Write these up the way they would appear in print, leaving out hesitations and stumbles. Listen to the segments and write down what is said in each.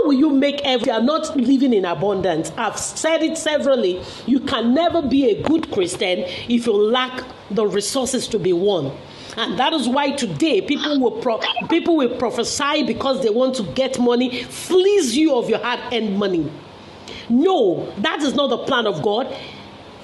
will you make if you are not living in abundance? I've said it severally. You can never be a good Christian if you lack the resources to be one. And that is why today people will prophesy because they want to get money, fleece you of your hard-earned money. No, that is not the plan of God.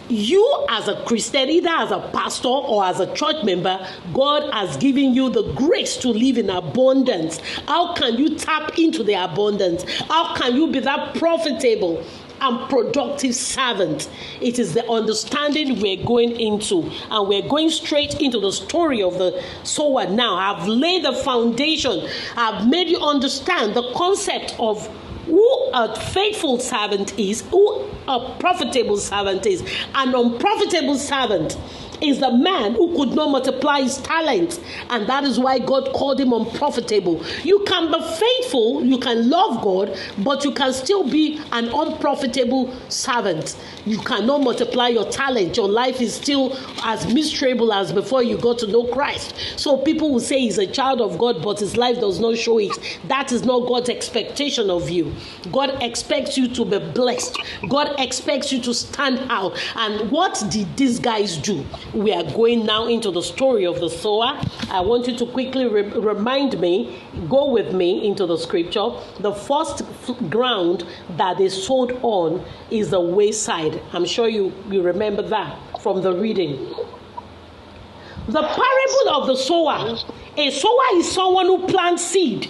You as a Christian, either as a pastor or as a church member, God has given you the grace to live in abundance. How can you tap into the abundance? How can you be that profitable and productive servant? It is the understanding we're going into, and we're going straight into the story of the sower now. I've laid the foundation. I've made you understand the concept of who a faithful servant is, who a profitable servant is. An unprofitable servant is the man who could not multiply his talents, and that is why God called him unprofitable. You can be faithful, you can love God, but you can still be an unprofitable servant. You cannot multiply your talent. Your life is still as miserable as before you got to know Christ. So people will say he's a child of God, but his life does not show it. That is not God's expectation of you. God expects you to be blessed. God expects you to stand out. And what did these guys do? We are going now into the story of the sower. I want you to quickly remind me, go with me into the scripture. The first ground that they sowed on is the wayside. I'm sure you remember that from the reading. The parable of the sower. A sower is someone who plants seed.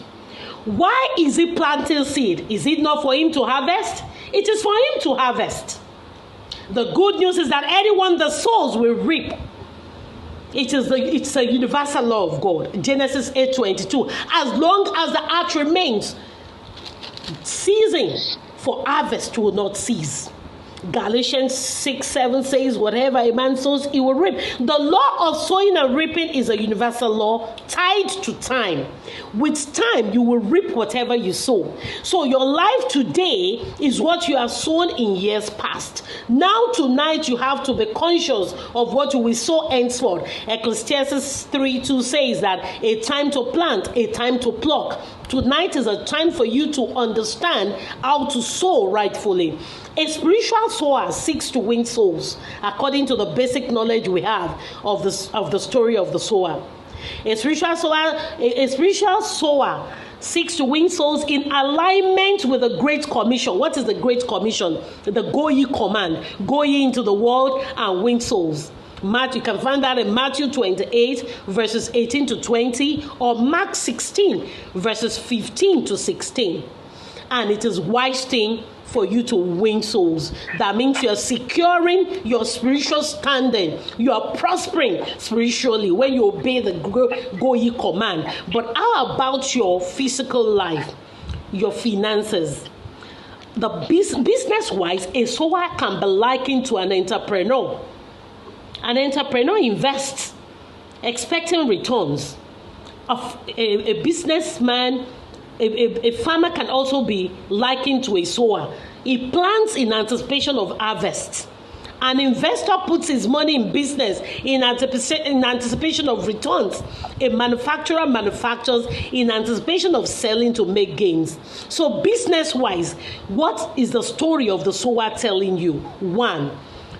Why is he planting seed? Is it not for him to harvest? It is for him to harvest. The good news is that anyone that sows will reap. It's a universal law of God. Genesis 8:22. As long as the earth remains, season for harvest will not cease. Galatians 6:7 says, whatever a man sows, he will reap. The law of sowing and reaping is a universal law tied to time. With time, you will reap whatever you sow. So your life today is what you have sown in years past. Now tonight, you have to be conscious of what you will sow henceforth. Ecclesiastes 3:2 says that a time to plant, a time to pluck. Tonight is a time for you to understand how to sow rightfully. A spiritual sower seeks to win souls, according to the basic knowledge we have of the story of the sower. A spiritual sower seeks to win souls in alignment with the Great Commission. What is the Great Commission? The go ye command. Go ye into the world and win souls. You can find that in Matthew 28, verses 18 to 20, or Mark 16, verses 15 to 16. And it is wise thing for you to win souls. That means you're securing your spiritual standing. You are prospering spiritually when you obey the go ye command. But how about your physical life, your finances? The business-wise, a sower can be likened to an entrepreneur. An entrepreneur invests, expecting returns. A businessman, a farmer can also be likened to a sower. He plants in anticipation of harvest. An investor puts his money in business in anticipation of returns. A manufacturer manufactures in anticipation of selling to make gains. So business-wise, what is the story of the sower telling you? One,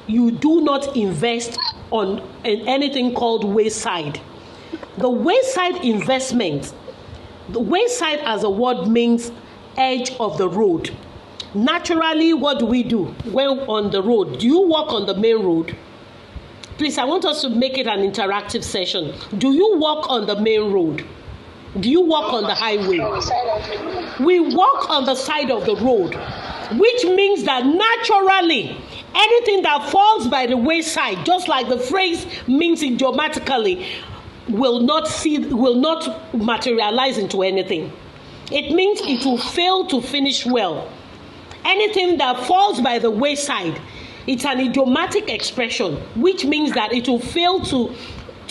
you do not invest in anything called wayside. The wayside investment, the wayside as a word means edge of the road. Naturally, what do we do when on the road? Do you walk on the main road? Please, I want us to make it an interactive session. Do you walk on the main road? Do you walk on the highway? We walk on the side of the road, which means that naturally, anything that falls by the wayside, just like the phrase means idiomatically, will not materialize into anything. It means it will fail to finish well. Anything that falls by the wayside, it's an idiomatic expression, which means that it will fail to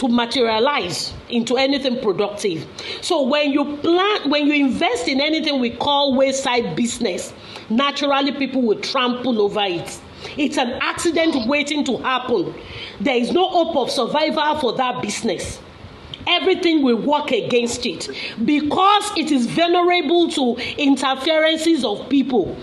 materialize into anything productive. So when you invest in anything we call wayside business, naturally people will trample over it. It's an accident waiting to happen. There is no hope of survival for that business. everything will work against it because it is vulnerable to interferences of people.